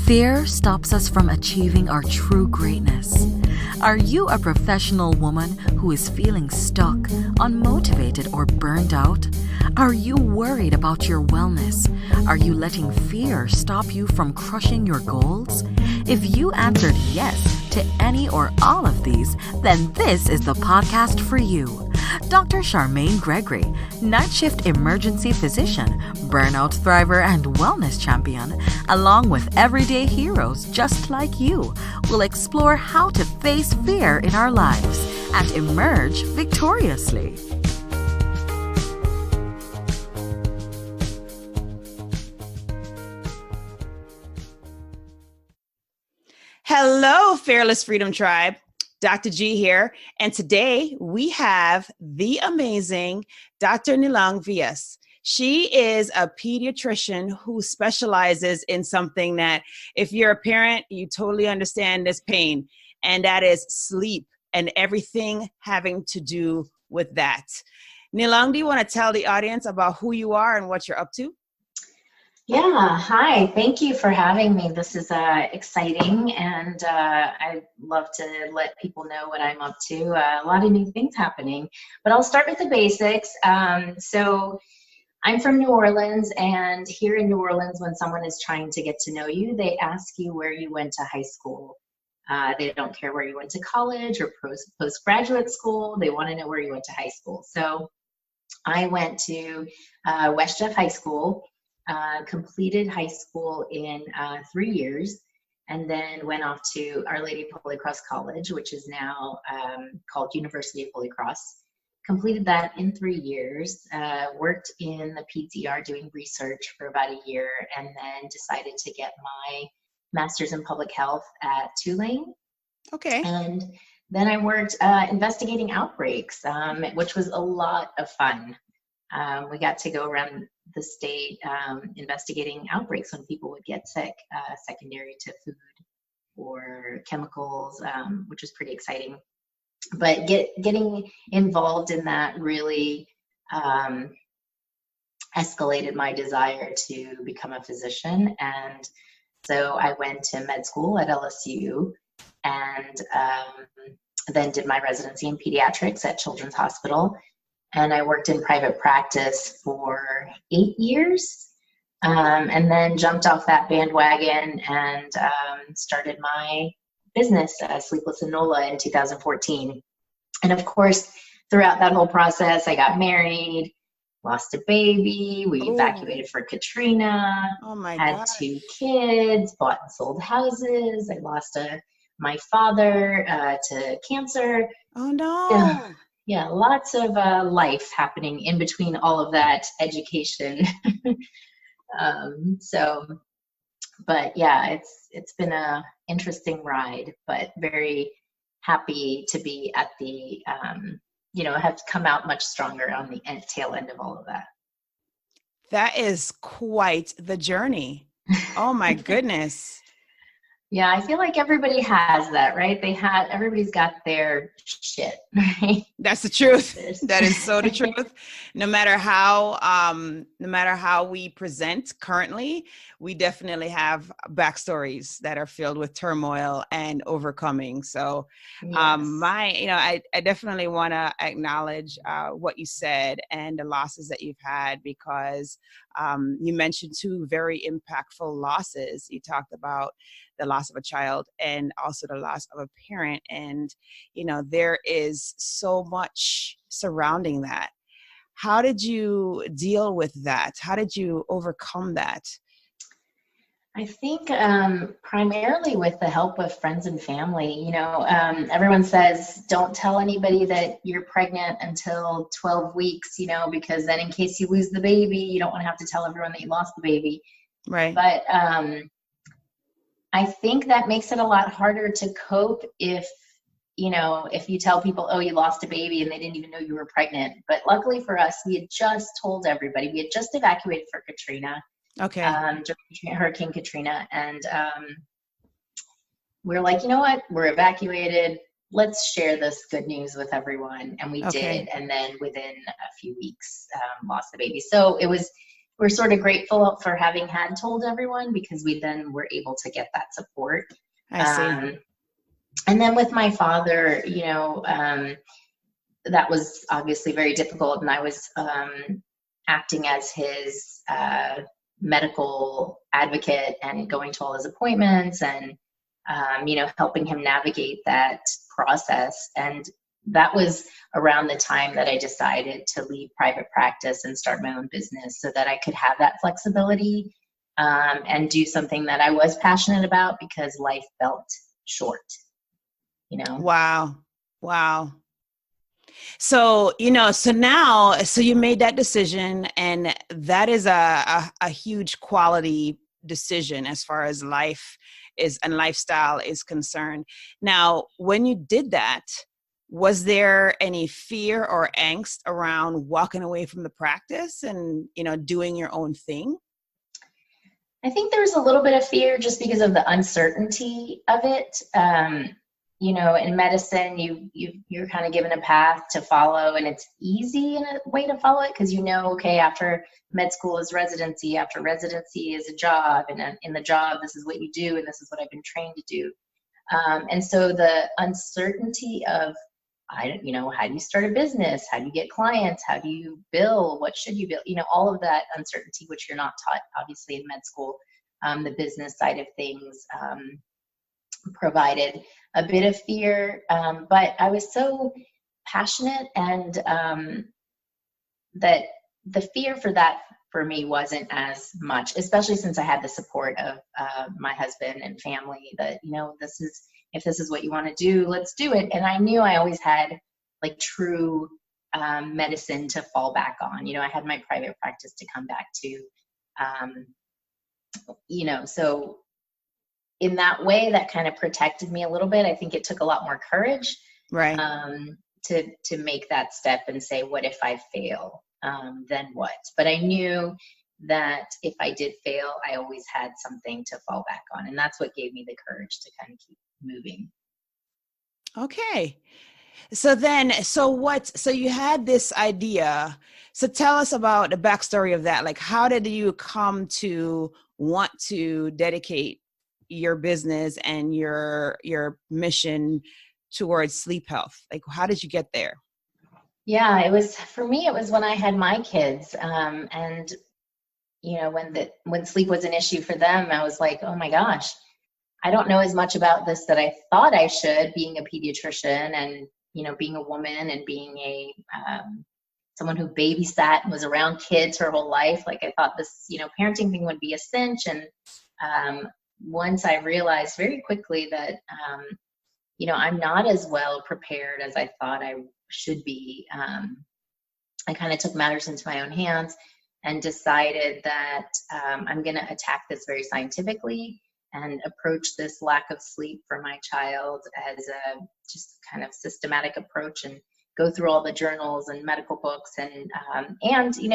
Fear stops us from achieving our true greatness. Are you a professional woman who is feeling stuck, unmotivated, or burned out? Are you worried about your wellness? Are you letting fear stop you from crushing your goals? If you answered yes to any or all of these, then this is the podcast for you. Dr. Charmaine Gregory, night shift emergency physician, burnout thriver, and wellness champion, along with everyday heroes just like you, will explore how to face fear in our lives and emerge victoriously. Hello, Fearless Freedom Tribe. Dr. G here, and today we have the amazing Dr. Nilong Vyas. She is a pediatrician who specializes in something that, if you're a parent, you totally understand this pain, and that is sleep and everything having to do with that. Nilong, do you want to tell the audience about who you are and what you're up to? Yeah, hi. Thank you for having me. This is exciting, and I love to let people know what I'm up to. A lot of new things happening, but I'll start with the basics. So I'm from New Orleans, and here in New Orleans, when someone is trying to get to know you, they ask you where you went to high school. They don't care where you went to college or postgraduate school. They want to know where you went to high school. So I went to West Jeff High School. Completed high school in 3 years, and then went off to Our Lady of Holy Cross College, which is now called University of Holy Cross. Completed that in 3 years, worked in the PTR doing research for about a year, and then decided to get my master's in public health at Tulane. Okay. And then I worked investigating outbreaks, which was a lot of fun. We got to go around the state investigating outbreaks when people would get sick, secondary to food or chemicals, which was pretty exciting. But getting involved in that really escalated my desire to become a physician. And so I went to med school at LSU and then did my residency in pediatrics at Children's Hospital. And I worked in private practice for 8 years, and then jumped off that bandwagon and started my business, Sleepless and NOLA, in 2014. And of course, throughout that whole process, I got married, lost a baby, we evacuated for Katrina, had 2 kids, bought and sold houses, I lost my father to cancer. Oh no. Yeah, lots of life happening in between all of that education. But yeah, it's been a interesting ride, but very happy to be at the, have come out much stronger on the tail end of all of that. That is quite the journey. Oh my goodness. Yeah, I feel like everybody has that, right? Everybody's got their shit, right? That's the truth. That is so the truth. No matter how we present currently, we definitely have backstories that are filled with turmoil and overcoming. So, Yes. I definitely want to acknowledge what you said and the losses that you've had, because you mentioned 2 very impactful losses. You talked about the loss of a child and also the loss of a parent. And, there is so much surrounding that. How did you deal with that? How did you overcome that? I think primarily with the help of friends and family. Everyone says, don't tell anybody that you're pregnant until 12 weeks, because then in case you lose the baby, you don't want to have to tell everyone that you lost the baby. Right. But I think that makes it a lot harder to cope if you tell people, oh, you lost a baby and they didn't even know you were pregnant. But luckily for us, we had just told everybody. We had just evacuated for Katrina. Okay. During Hurricane Katrina. And we're like, you know what? We're evacuated. Let's share this good news with everyone. And we did. And then within a few weeks, lost the baby. So it was we're sort of grateful for having had told everyone, because we then were able to get that support. I see. And then with my father, that was obviously very difficult. And I was acting as his medical advocate and going to all his appointments and, helping him navigate that process. And that was around the time that I decided to leave private practice and start my own business, so that I could have that flexibility and do something that I was passionate about, because life felt short, Wow. So, so you made that decision, and that is a huge quality decision as far as life is and lifestyle is concerned. Now, when you did that, was there any fear or angst around walking away from the practice and, doing your own thing? I think there's a little bit of fear just because of the uncertainty of it. In medicine, you're kind of given a path to follow, and it's easy in a way to follow it, because okay, after med school is residency, after residency is a job, and in the job, this is what you do, and this is what I've been trained to do. And so the uncertainty of, how do you start a business? How do you get clients? How do you bill? What should you bill? All of that uncertainty, which you're not taught, obviously, in med school, the business side of things provided a bit of fear. But I was so passionate, and that the fear for me wasn't as much, especially since I had the support of my husband and family, that, if this is what you want to do, let's do it. And I knew I always had true medicine to fall back on. I had my private practice to come back to, so in that way, that kind of protected me a little bit. I think it took a lot more courage, right, to make that step and say, what if I fail? Then what? But I knew that if I did fail, I always had something to fall back on. And that's what gave me the courage to kind of keep moving. Okay. So you had this idea. So tell us about the backstory of that. How did you come to want to dedicate your business and your mission towards sleep health? How did you get there? Yeah, for me, it was when I had my kids. And, when sleep was an issue for them, I was like, oh my gosh, I don't know as much about this that I thought I should, being a pediatrician and, being a woman and being someone who babysat and was around kids her whole life. I thought this, parenting thing would be a cinch. And once I realized very quickly that, I'm not as well prepared as I thought I should be, I kind of took matters into my own hands and decided that I'm going to attack this very scientifically and approach this lack of sleep for my child as a just kind of systematic approach, and go through all the journals and medical books and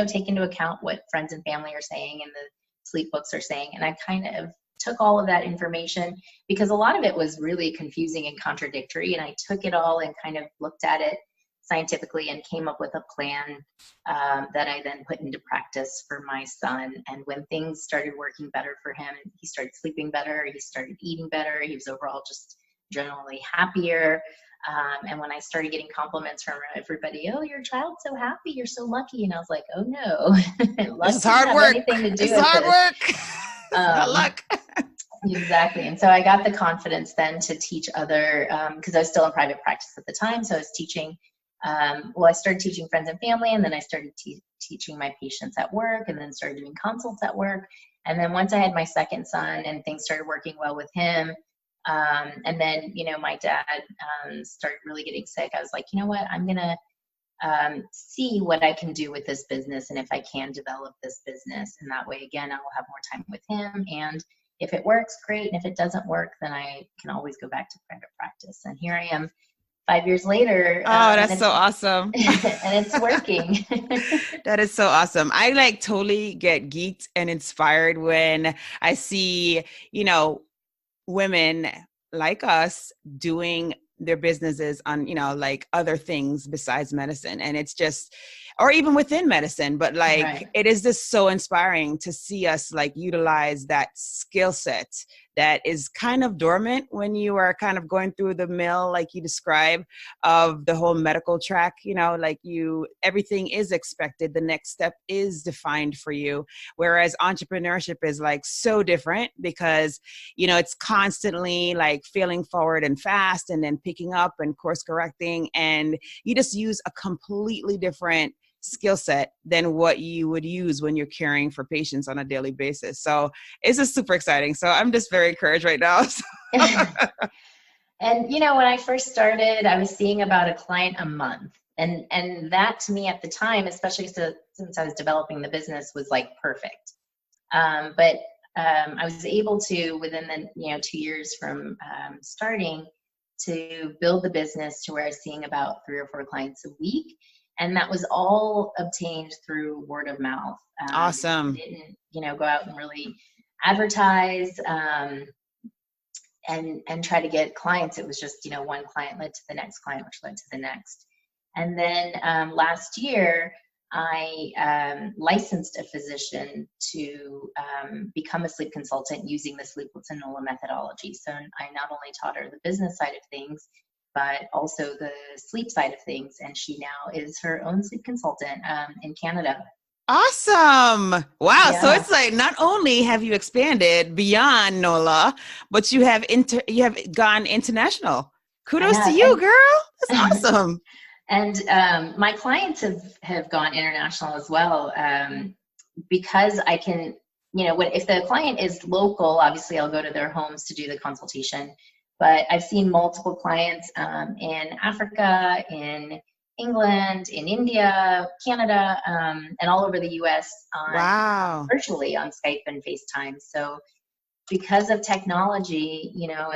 take into account what friends and family are saying and the sleep books are saying. And I kind of took all of that information, because a lot of it was really confusing and contradictory. And I took it all and kind of looked at it scientifically and came up with a plan that I then put into practice for my son. And when things started working better for him, he started sleeping better, he started eating better, he was overall just generally happier. And when I started getting compliments from everybody, oh, your child's so happy, you're so lucky. And I was like, oh no, this is hard work. It's hard work. Not luck. Exactly. And so I got the confidence then to teach other, because I was still in private practice at the time. So I was teaching, I started teaching friends and family, and then I started teaching my patients at work, and then started doing consults at work. And then once I had my second son and things started working well with him, and then, my dad started really getting sick, I was like, you know what, I'm going to see what I can do with this business, and if I can develop this business. And that way, again, I will have more time with him. And if it works, great. And if it doesn't work, then I can always go back to private practice. And here I am 5 years later. Oh, that's so awesome. And it's working. That is so awesome. I totally get geeked and inspired when I see, women like us doing their businesses on, like other things besides medicine. And it's just, or even within medicine, but like, Right. it is just so inspiring to see us like utilize that skill set that is kind of dormant when you are kind of going through the mill, like you describe, of the whole medical track, like everything is expected. The next step is defined for you. Whereas entrepreneurship is like so different because, it's constantly like failing forward and fast and then picking up and course correcting. And you just use a completely different skill set than what you would use when you're caring for patients on a daily basis. So it's just super exciting. So I'm just very encouraged right now. And when I first started, I was seeing about a client a month. And that to me at the time, especially since I was developing the business, was like perfect. But I was able to, within the 2 years from starting, to build the business to where I was seeing about 3 or 4 clients a week. And that was all obtained through word of mouth. Awesome. Didn't, go out and really advertise and try to get clients. It was just, one client led to the next client, which led to the next. And then last year, I licensed a physician to become a sleep consultant using the Sleepless and NOLA methodology. So I not only taught her the business side of things, but also the sleep side of things. And she now is her own sleep consultant in Canada. Awesome. Wow. Yeah. So it's like, not only have you expanded beyond NOLA, but you have gone international. Kudos to you, girl. That's awesome. And my clients have gone international as well, because I can, if the client is local, obviously I'll go to their homes to do the consultation. But I've seen multiple clients in Africa, in England, in India, Canada, and all over the US virtually on Skype and FaceTime. So because of technology,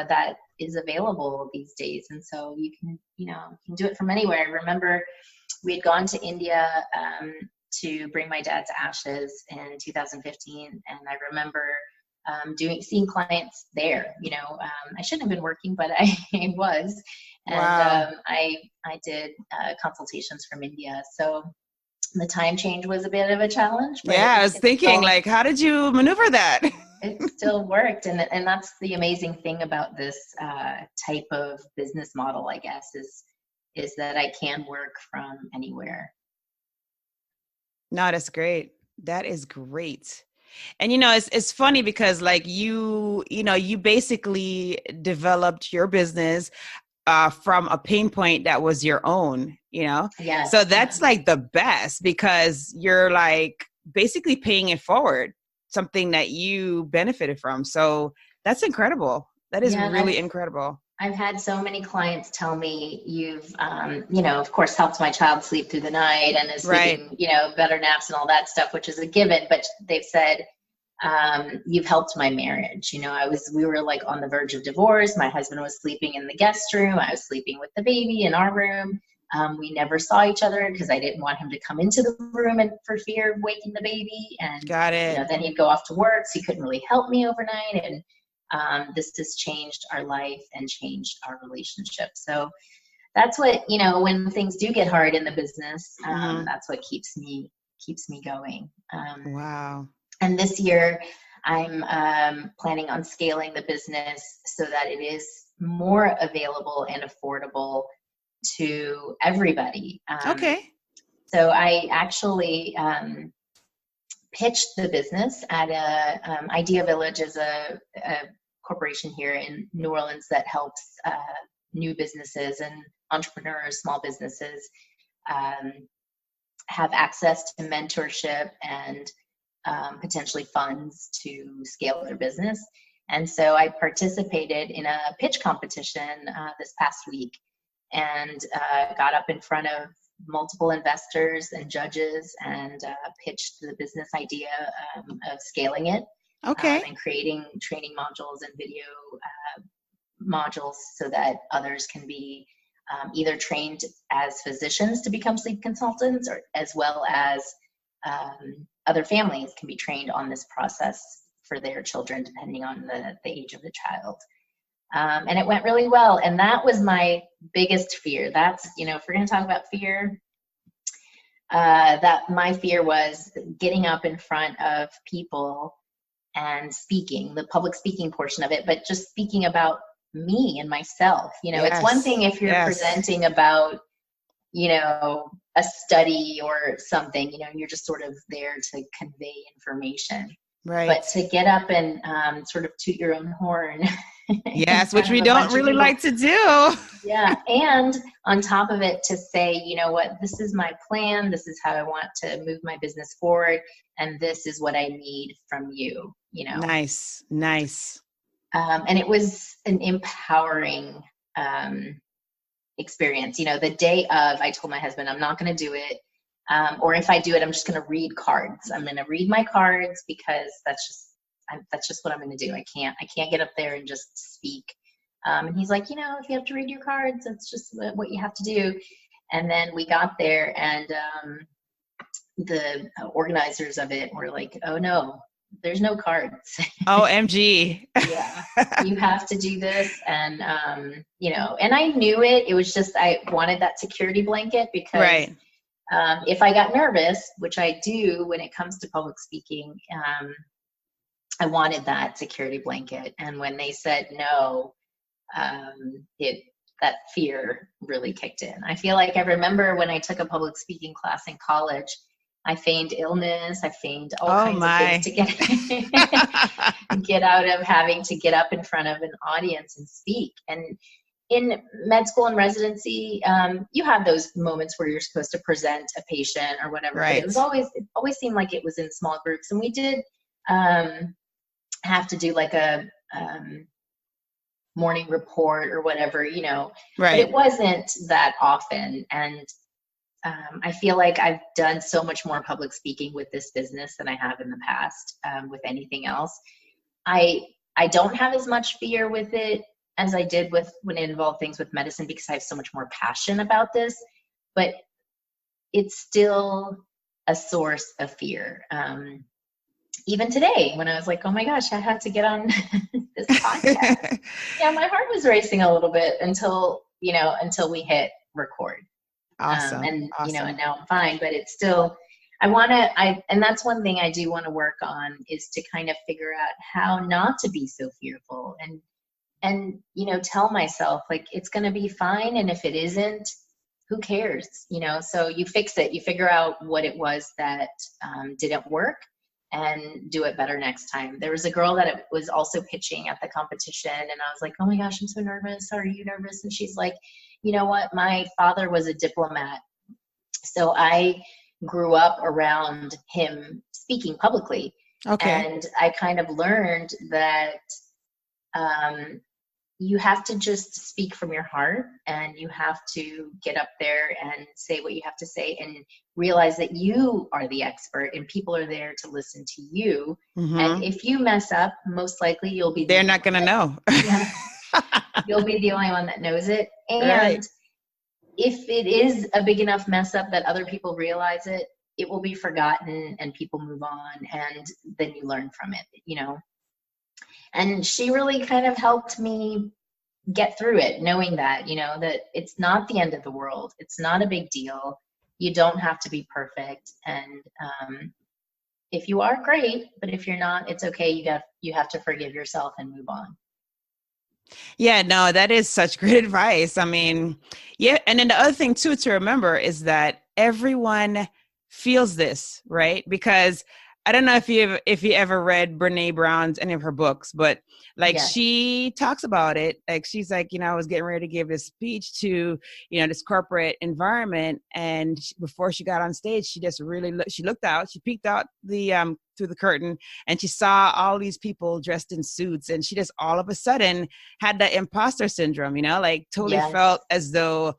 that is available these days. And so you can do it from anywhere. I remember we had gone to India to bring my dad's ashes in 2015. And I remember seeing clients there. I shouldn't have been working, but I was. And wow. I did consultations from India. So the time change was a bit of a challenge. But yeah, I was thinking, like, how did you maneuver that? It still worked. And that's the amazing thing about this type of business model, I guess, is that I can work from anywhere. No, that's great. That is great. And, it's funny because like you basically developed your business from a pain point that was your own, Yes. So that's like the best because you're like basically paying it forward, something that you benefited from. So that's incredible. That is really incredible. I've had so many clients tell me you've, of course, helped my child sleep through the night and is sleeping, better naps and all that stuff, which is a given. But they've said, you've helped my marriage. We were like on the verge of divorce. My husband was sleeping in the guest room. I was sleeping with the baby in our room. We never saw each other because I didn't want him to come into the room for fear of waking the baby. And got it. Then he'd go off to work, so he couldn't really help me overnight. And this has changed our life and changed our relationship. So that's what, when things do get hard in the business, that's what keeps me going. Wow. And this year I'm planning on scaling the business so that it is more available and affordable to everybody. Okay. So I actually pitched the business at Idea Village, is a corporation here in New Orleans that helps new businesses and entrepreneurs, small businesses, have access to mentorship and potentially funds to scale their business. And so I participated in a pitch competition this past week and got up in front of multiple investors and judges and pitched the business idea of scaling it. Okay. And creating training modules and video modules so that others can be either trained as physicians to become sleep consultants, or as well as other families can be trained on this process for their children, depending on the age of the child. And it went really well. And that was my biggest fear. That's, if we're going to talk about fear, that my fear was getting up in front of people and speaking, the public speaking portion of it, but just speaking about me and myself. It's one thing if you're presenting about, a study or something, you're just sort of there to convey information. Right. But to get up and sort of toot your own horn. Yes, which we don't really like to do. Yeah. And on top of it, to say, you know what, this is my plan. This is how I want to move my business forward. And this is what I need from you, Nice. And it was an empowering experience. The day of, I told my husband, I'm not going to do it. Or if I do it, I'm just going to read cards. I'm going to read my cards because that's just what I'm going to do. I can't get up there and just speak. And he's like, if you have to read your cards, that's just what you have to do. And then we got there, and the organizers of it were like, oh no, there's no cards. OMG. Yeah, you have to do this. And, and I knew it. It was just, I wanted that security blanket because right. If I got nervous, which I do when it comes to public speaking, I wanted that security blanket. And when they said no, that fear really kicked in. I feel like I remember when I took a public speaking class in college, I feigned illness. I feigned all kinds of things to get out of having to get up in front of an audience and speak. And in med school and residency, you have those moments where you're supposed to present a patient or whatever. Right. But it always seemed like it was in small groups. And we did have to do like a morning report or whatever, Right. But it wasn't that often. And I feel like I've done so much more public speaking with this business than I have in the past with anything else. I don't have as much fear with it as I did when it involved things with medicine, because I have so much more passion about this, but it's still a source of fear. Even today, when I was like, oh my gosh, I had to get on this podcast. Yeah, my heart was racing a little bit until we hit record. Awesome. And now I'm fine, but it's still, and that's one thing I do want to work on, is to kind of figure out how not to be so fearful and tell myself like, it's going to be fine. And if it isn't, who cares? So you fix it, you figure out what it was that didn't work and do it better next time. There was a girl that was also pitching at the competition, and I was like, oh my gosh, I'm so nervous. Are you nervous? And she's like, you know what? My father was a diplomat. So I grew up around him speaking publicly. Okay. And I kind of learned that you have to just speak from your heart, and you have to get up there and say what you have to say, and realize that you are the expert and people are there to listen to you. Mm-hmm. And if you mess up, most likely you'll be they're not going to know. Yeah. You'll be the only one that knows it. And right. If it is a big enough mess up that other people realize it, it will be forgotten and people move on, and then you learn from it, And she really kind of helped me get through it, knowing that, that it's not the end of the world. It's not a big deal. You don't have to be perfect. And if you are, great. But if you're not, it's okay. You have to forgive yourself and move on. Yeah, no, that is such great advice. I mean, yeah. And then the other thing too, to remember is that everyone feels this, right? Because I don't know if you ever read Brene Brown's any of her books, but like she talks about it. Like she's like, I was getting ready to give this speech to, this corporate environment, and before she got on stage, she just really she looked out, she peeked out the through the curtain, and she saw all these people dressed in suits, and she just all of a sudden had that imposter syndrome, like totally felt as though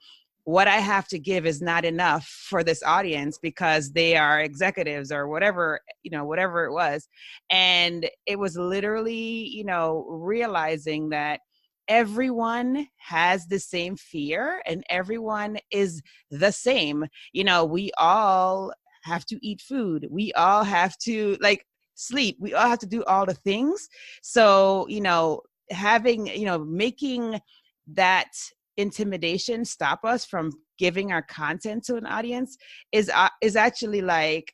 what I have to give is not enough for this audience because they are executives or whatever, whatever it was. And it was literally, realizing that everyone has the same fear and everyone is the same. We all have to eat food. We all have to sleep. We all have to do all the things. So, having, making that intimidation stop us from giving our content to an audience is actually like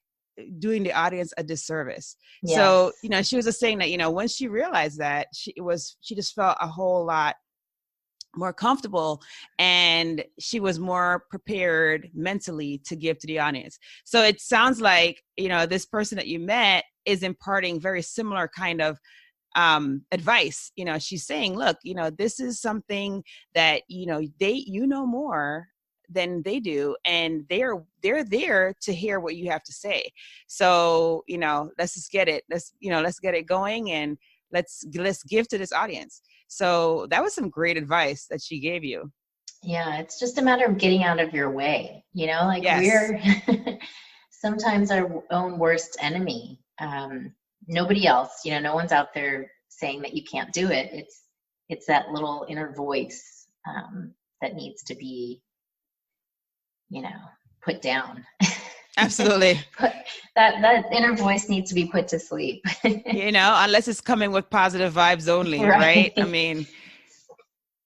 doing the audience a disservice. Yes. So, she was just saying that, when she realized that, she just felt a whole lot more comfortable, and she was more prepared mentally to give to the audience. So it sounds like, this person that you met is imparting very similar kind of advice. She's saying, look, this is something that, they, more than they do, and they're there to hear what you have to say. So, let's just get it. Let's get it going, and let's give to this audience. So that was some great advice that she gave you. Yeah, it's just a matter of getting out of your way. Like Yes. We're sometimes our own worst enemy. Nobody else, no one's out there saying that you can't do it. It's that little inner voice that needs to be, put down. Absolutely. that inner voice needs to be put to sleep. Unless it's coming with positive vibes only, right? I mean,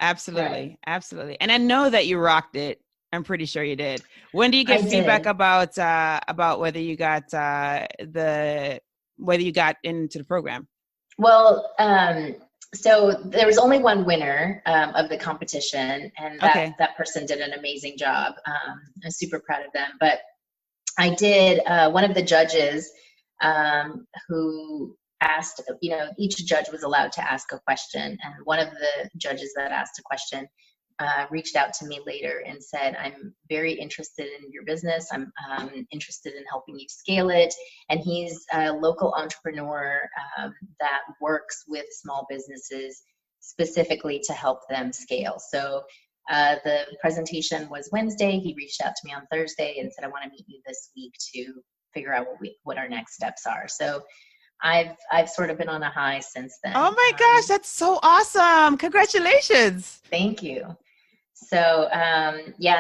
absolutely. Right. Absolutely. And I know that you rocked it. I'm pretty sure you did. When do you get feedback about whether you got whether you got into the program? Well, so there was only one winner of the competition, and that person did an amazing job. I'm super proud of them. But I did, one of the judges who asked, each judge was allowed to ask a question. And one of the judges that asked a question reached out to me later and said, I'm very interested in your business. I'm interested in helping you scale it. And he's a local entrepreneur that works with small businesses specifically to help them scale. So the presentation was Wednesday. He reached out to me on Thursday and said, I want to meet you this week to figure out what our next steps are. So I've sort of been on a high since then. Oh my gosh, that's so awesome. Congratulations. Thank you. So,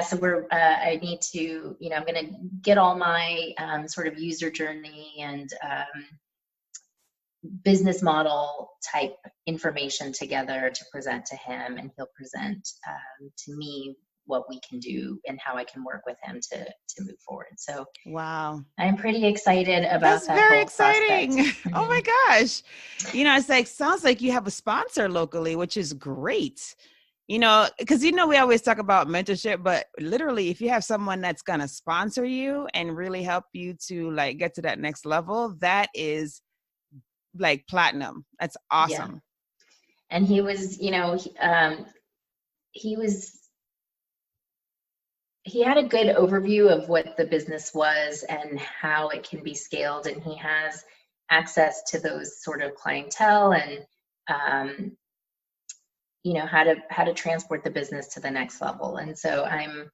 so we're, I need to, I'm going to get all my sort of user journey and business model type information together to present to him, and he'll present to me what we can do and how I can work with him to move forward. So wow, I'm pretty excited about that. That's very whole exciting. prospect. Oh my gosh. It's like, sounds like you have a sponsor locally, which is great. Because we always talk about mentorship, but literally if you have someone that's going to sponsor you and really help you to like get to that next level, that is like platinum. That's awesome. Yeah. And he was, he had a good overview of what the business was and how it can be scaled. And he has access to those sort of clientele and, how to transport the business to the next level. And so I'm,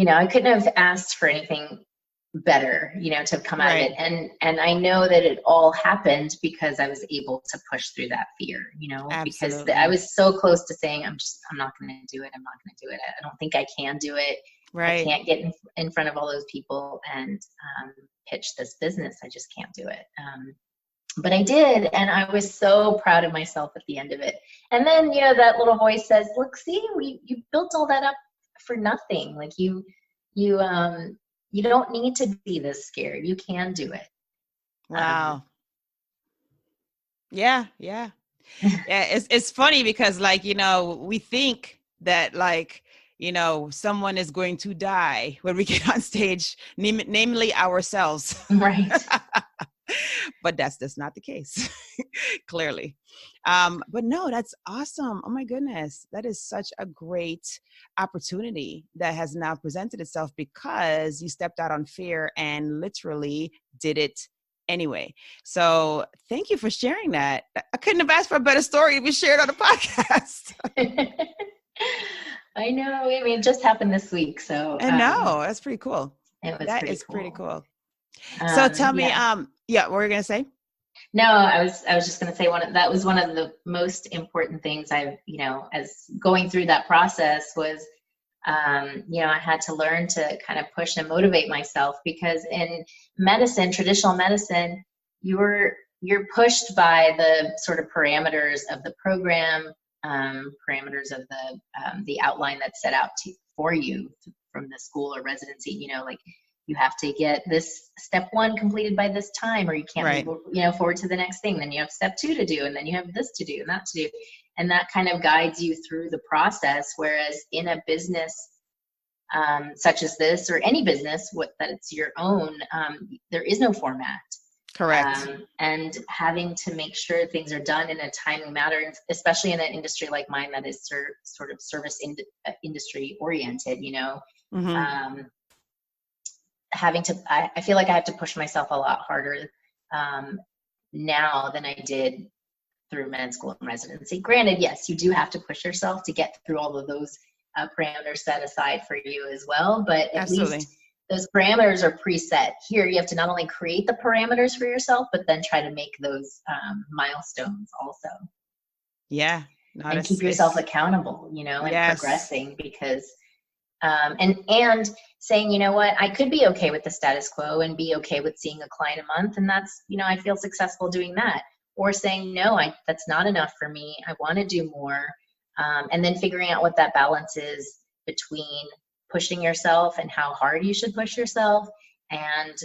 I couldn't have asked for anything better, to come out of it. And I know that it all happened because I was able to push through that fear, because I was so close to saying, I'm not going to do it. I'm not going to do it. I don't think I can do it. Right. I can't get in front of all those people and pitch this business. I just can't do it. But I did, and I was so proud of myself at the end of it. And then, that little voice says, look, see, you built all that up for nothing. Like you don't need to be this scared. You can do it. Wow. Yeah. Yeah. It's funny because we think that someone is going to die when we get on stage, namely ourselves. Right. But that's just not the case, clearly. But no, that's awesome. Oh my goodness. That is such a great opportunity that has now presented itself because you stepped out on fear and literally did it anyway. So thank you for sharing that. I couldn't have asked for a better story if you shared on the podcast. I know. I mean, it just happened this week. So I know. That's pretty cool. That is pretty cool. So tell me, what were you going to say? No, I was just going to say that was one of the most important things I've, as going through that process was, I had to learn to kind of push and motivate myself because in medicine, traditional medicine, you're you're pushed by the sort of parameters of the program, parameters of the outline that's set out for you from the school or residency. You know, like you have to get this step 1 completed by this time, or you can't move, you know, forward to the next thing. Then you have step 2 to do, and then you have this to do and that to do. And that kind of guides you through the process. Whereas in a business such as this, or any business that it's your own, there is no format. Correct. And having to make sure things are done in a timely manner, especially in an industry like mine that is sort of service industry oriented, you know, I feel like I have to push myself a lot harder now than I did through med school and residency. Granted, yes, you do have to push yourself to get through all of those parameters set aside for you as well, but at least those parameters are preset. Here, you have to not only create the parameters for yourself, but then try to make those milestones also. Yeah. And keep yourself accountable, you know, and progressing, because, and saying, you know what, I could be okay with the status quo and be okay with seeing a client a month. And that's, you know, I feel successful doing that. Or saying, no, that's not enough for me. I want to do more. And then figuring out what that balance is between pushing yourself and how hard you should push yourself, and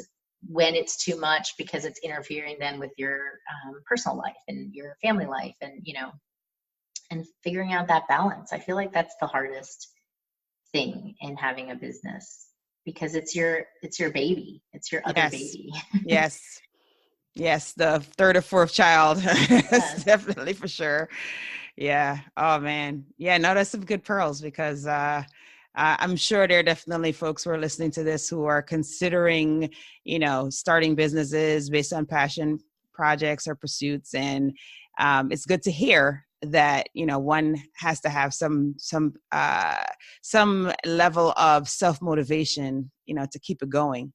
when it's too much because it's interfering then with your personal life and your family life, and, you know, and figuring out that balance. I feel like that's the hardest thing in having a business, because it's your baby. It's your other baby. Yes, the third or fourth child. Yes. Definitely, for sure. Yeah. Oh man. Yeah, no, that's some good pearls, because I'm sure there are definitely folks who are listening to this who are considering, you know, starting businesses based on passion projects or pursuits. And it's good to hear that, you know, one has to have some level of self-motivation, you know, to keep it going.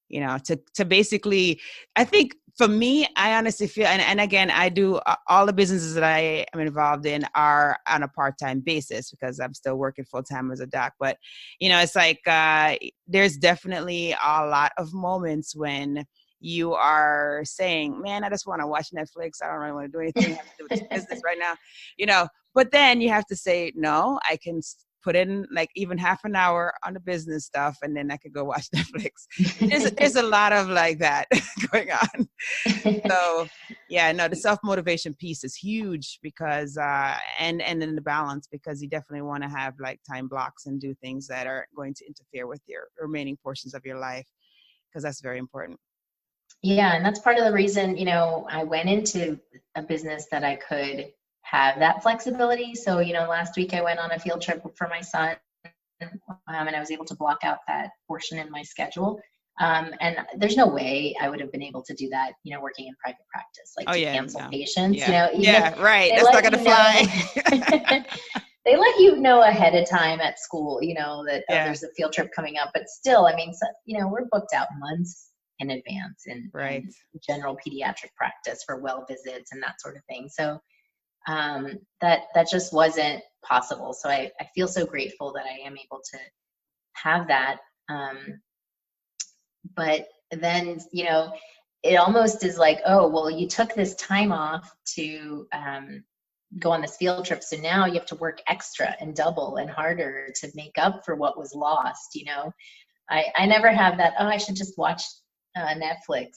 You know, to basically, I think for me, I honestly feel, and again, I do all the businesses that I am involved in are on a part-time basis, because I'm still working full-time as a doc. But, you know, it's like, there's definitely a lot of moments when you are saying, man, I just want to watch Netflix. I don't really want to do anything. I have to do with this business right now, you know, but then you have to say, no, I can put in like even half an hour on the business stuff, and then I could go watch Netflix. There's a lot of like that going on. So yeah, no, the self-motivation piece is huge, because, and then the balance, because you definitely want to have like time blocks and do things that are going to interfere with your remaining portions of your life, because that's very important. Yeah. And that's part of the reason, you know, I went into a business that I could have that flexibility. So, you know, last week I went on a field trip for my son, and I was able to block out that portion in my schedule. And there's no way I would have been able to do that, you know, working in private practice, like cancel patients, you know. Right. That's not going to fly. They let you know ahead of time at school, you know, that there's a field trip coming up, but still, I mean, so, you know, we're booked out months in advance in general pediatric practice for well visits and that sort of thing. So that just wasn't possible. So I feel so grateful that I am able to have that. But then, you know, it almost is like, oh, well, you took this time off to go on this field trip, so now you have to work extra and double and harder to make up for what was lost, you know. I never have that, oh, I should just watch Netflix.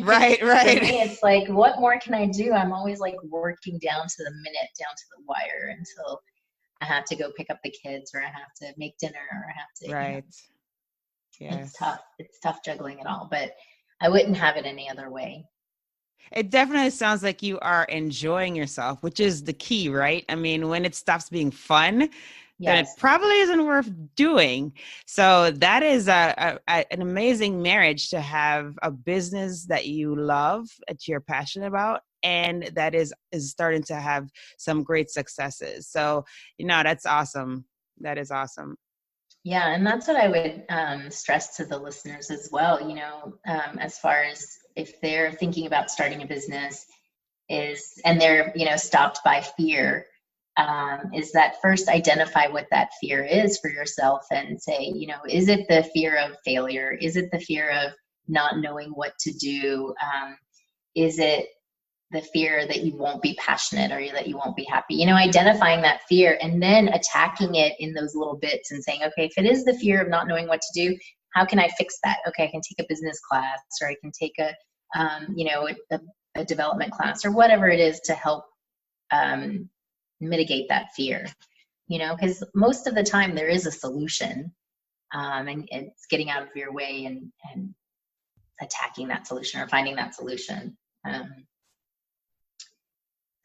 Right. For me, it's like, what more can I do? I'm always like working down to the minute, down to the wire, until I have to go pick up the kids, or I have to make dinner, or I have to. Right. You know, it's tough juggling it all, but I wouldn't have it any other way. It definitely sounds like you are enjoying yourself, which is the key, right? I mean, when it stops being fun, then it probably isn't worth doing. So that is an amazing marriage, to have a business that you love, that you're passionate about, and that is starting to have some great successes. So, you know, that's awesome. That is awesome. Yeah. And that's what I would stress to the listeners as well, you know, as far as if they're thinking about starting a business and they're, you know, stopped by fear, is that first identify what that fear is for yourself, and say, you know, is it the fear of failure? Is it the fear of not knowing what to do? Is it the fear that you won't be passionate or that you won't be happy, you know, identifying that fear and then attacking it in those little bits and saying, okay, if it is the fear of not knowing what to do, how can I fix that? Okay, I can take a business class, or I can take you know, a development class, or whatever it is to help mitigate that fear, you know, because most of the time there is a solution, and it's getting out of your way and attacking that solution or finding that solution.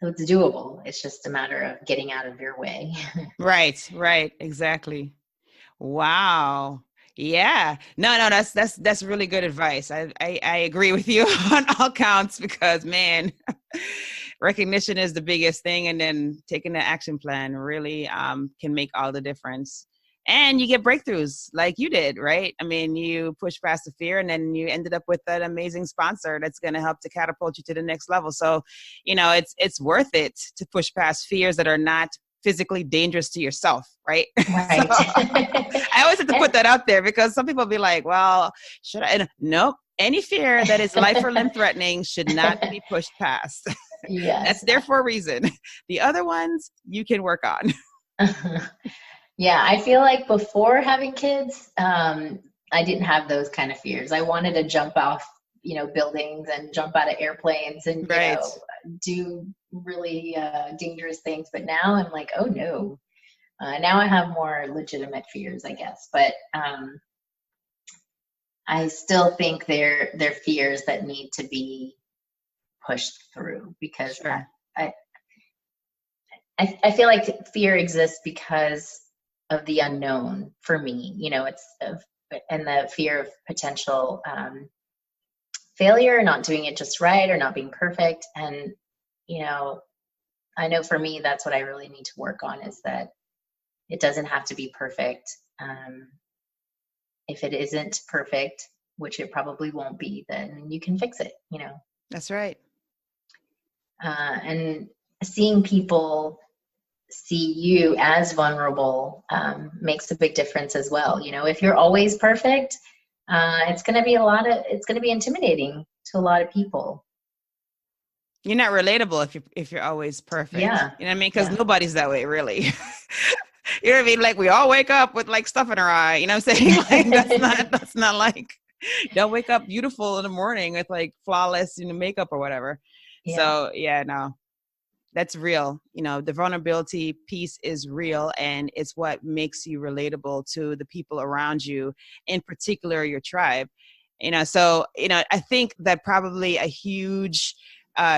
So it's doable. It's just a matter of getting out of your way. Right, exactly. Wow. Yeah. No, that's really good advice. I agree with you on all counts, because man, recognition is the biggest thing, and then taking the action plan really can make all the difference. And you get breakthroughs like you did, right? I mean, you push past the fear, and then you ended up with an amazing sponsor that's going to help to catapult you to the next level. So, you know, it's worth it to push past fears that are not physically dangerous to yourself, right? Right. So, I always have to put that out there, because some people be like, well, should I? And nope. Any fear that is life or limb threatening should not be pushed past. Yes. That's there for a reason. The other ones you can work on. Yeah, I feel like before having kids, I didn't have those kind of fears. I wanted to jump off, you know, buildings and jump out of airplanes and, you Right. know, do really dangerous things. But now I'm like, oh no. Now I have more legitimate fears, I guess. But I still think they're fears that need to be pushed through, because Sure. I feel like fear exists because of the unknown for me. You know, and the fear of potential failure, not doing it just right, or not being perfect. And, you know, I know for me, that's what I really need to work on, is that it doesn't have to be perfect. If it isn't perfect, which it probably won't be, then you can fix it, you know. That's right. And seeing people see you as vulnerable makes a big difference as well. You know, if you're always perfect, it's going to be intimidating to a lot of people. You're not relatable if you're always perfect. Yeah. You know what I mean? Because Yeah. nobody's that way, really. You know what I mean? Like, we all wake up with like stuff in our eye. You know what I'm saying? Like, that's not like, don't wake up beautiful in the morning with like flawless, you know, makeup or whatever. Yeah. So yeah, no, that's real. You know, the vulnerability piece is real, and it's what makes you relatable to the people around you, in particular your tribe. You know, so, you know, I think that probably a huge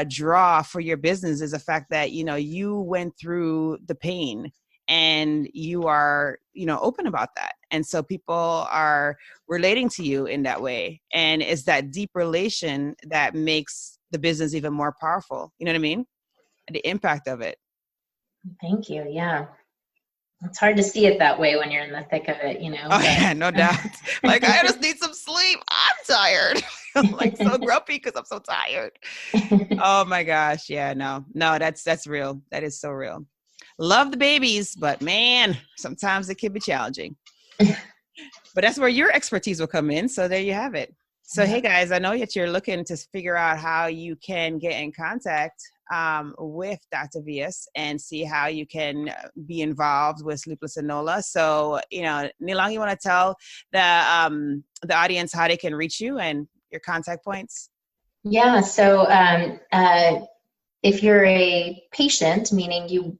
draw for your business is the fact that, you know, you went through the pain, and you are, you know, open about that. And so people are relating to you in that way. And it's that deep relation that makes the business even more powerful. You know what I mean? The impact of it. Thank you. Yeah. It's hard to see it that way when you're in the thick of it, you know. Oh, yeah, no doubt. Like, I just need some sleep. I'm tired. I'm like so grumpy because I'm so tired. Oh my gosh. Yeah, no, that's real. That is so real. Love the babies, but man, sometimes it can be challenging. But that's where your expertise will come in. So there you have it. So, hey guys, I know that you're looking to figure out how you can get in contact with Dr. Vyas and see how you can be involved with Sleepless and NOLA. So, you know, Nilong, you want to tell the audience how they can reach you and your contact points? Yeah. So if you're a patient, meaning you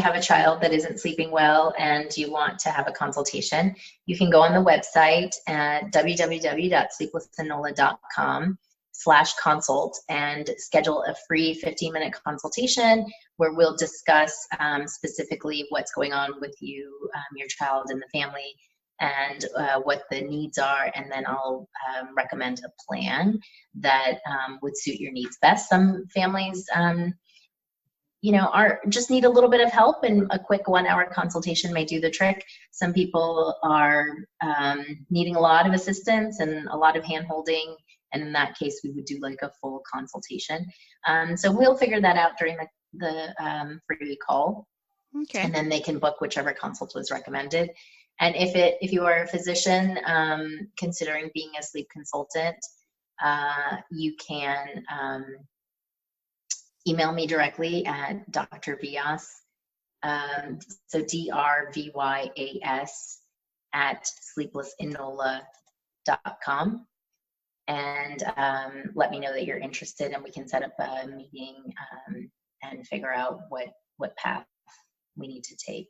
have a child that isn't sleeping well and you want to have a consultation, you can go on the website at www.sleeplessandnola.com/consult and schedule a free 15-minute consultation where we'll discuss specifically what's going on with you, your child, and the family, and what the needs are, and then I'll recommend a plan that would suit your needs best. Some families, you know, just need a little bit of help, and a quick 1-hour consultation may do the trick. Some people are needing a lot of assistance and a lot of hand-holding, and in that case, we would do like a full consultation. So we'll figure that out during the free call. Okay. And then they can book whichever consult was recommended. And if you are a physician considering being a sleep consultant, you can email me directly at Dr. Vyas, so DRVYAS at sleeplessinola.com, and let me know that you're interested, and we can set up a meeting and figure out what path we need to take.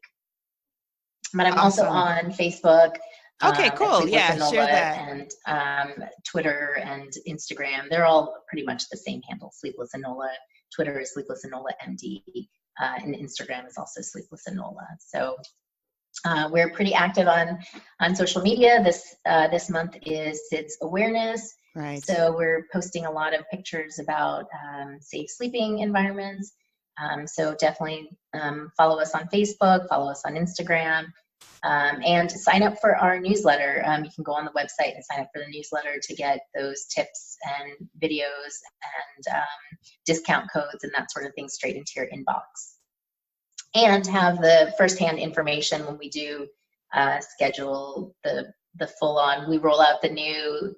But I'm also on Facebook. Okay, cool. Yeah, share that. And Twitter and Instagram. They're all pretty much the same handle, Sleepless Inola. Twitter is Sleepless Inola MD, and Instagram is also Sleepless Inola. So we're pretty active on social media. This month is SIDS awareness. Right. So we're posting a lot of pictures about safe sleeping environments. So definitely follow us on Facebook, follow us on Instagram, and sign up for our newsletter. You can go on the website and sign up for the newsletter to get those tips and videos and discount codes and that sort of thing straight into your inbox. And have the firsthand information when we do schedule the full-on, we roll out the new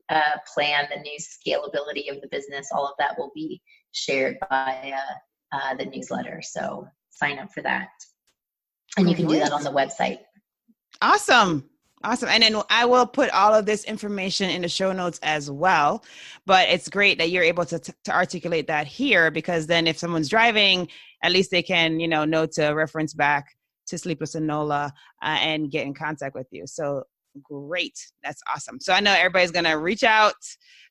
plan, the new scalability of the business. All of that will be shared by the newsletter. So sign up for that. And you can do that on the website. Awesome. And then I will put all of this information in the show notes as well. But it's great that you're able to articulate that here, because then if someone's driving, at least they can, know to reference back to Sleepless and NOLA and get in contact with you. So great. That's awesome. So I know everybody's going to reach out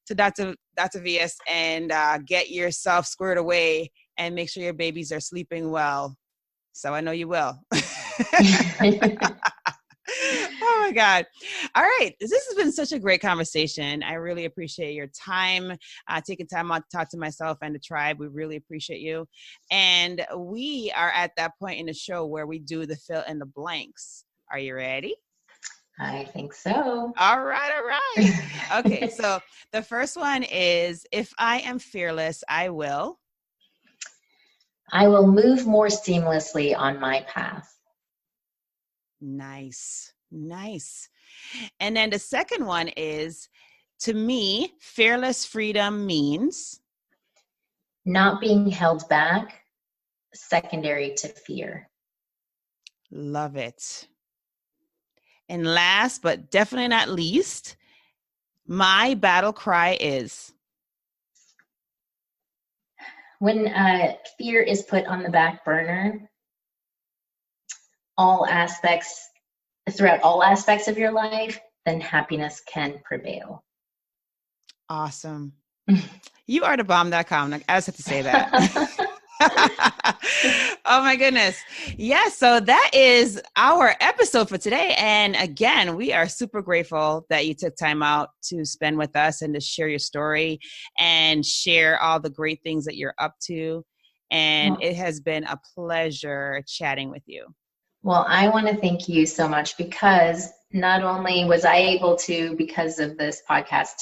to Dr. Vyas and get yourself squared away and make sure your babies are sleeping well. So I know you will. Oh my God. All right. This has been such a great conversation. I really appreciate your time, taking time out to talk to myself and the tribe. We really appreciate you. And we are at that point in the show where we do the fill in the blanks. Are you ready? I think so. All right. Okay. So the first one is, if I am fearless, I will move more seamlessly on my path. Nice. And then the second one is, to me, fearless freedom means not being held back, secondary to fear. Love it. And last, but definitely not least, my battle cry is when fear is put on the back burner, throughout all aspects of your life, then happiness can prevail. Awesome. You are the bomb.com. I just have to say that. Oh my goodness. Yes. So that is our episode for today. And again, we are super grateful that you took time out to spend with us and to share your story and share all the great things that you're up to. And it has been a pleasure chatting with you. Well, I want to thank you so much, because not only was I able to, because of this podcast,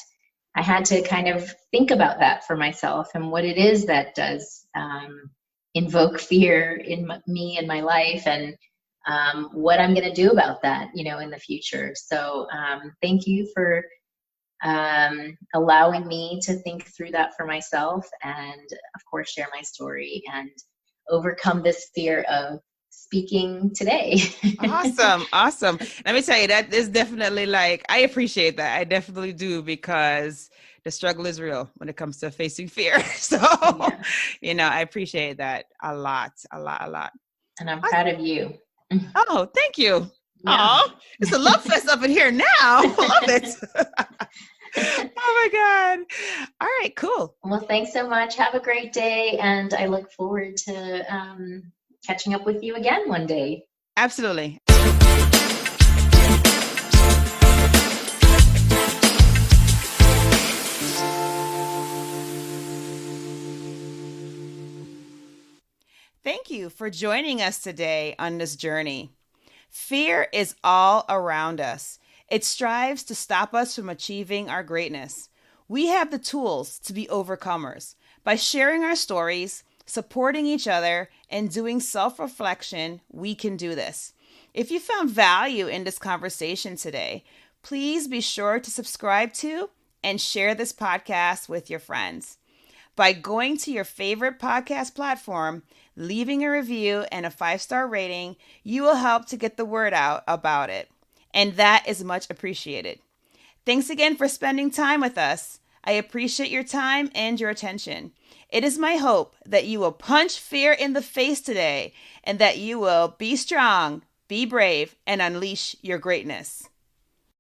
I had to kind of think about that for myself and what it is that does invoke fear in me and my life, and what I'm going to do about that, in the future. So thank you for allowing me to think through that for myself, and of course share my story and overcome this fear of speaking today. Awesome. Let me tell you, that is definitely I appreciate that. I definitely do, because the struggle is real when it comes to facing fear. So, I appreciate that a lot. And I'm proud of you. Oh, thank you. Oh, it's a love fest up in here now. I love it. Oh my God. All right, cool. Well, thanks so much. Have a great day. And I look forward to catching up with you again one day. Absolutely. Thank you for joining us today on this journey. Fear is all around us. It strives to stop us from achieving our greatness. We have the tools to be overcomers. By sharing our stories, supporting each other, and doing self-reflection, we can do this. If you found value in this conversation today, please be sure to subscribe to and share this podcast with your friends. By going to your favorite podcast platform, leaving a review and a 5-star rating, you will help to get the word out about it. And that is much appreciated. Thanks again for spending time with us. I appreciate your time and your attention. It is my hope that you will punch fear in the face today and that you will be strong, be brave, and unleash your greatness.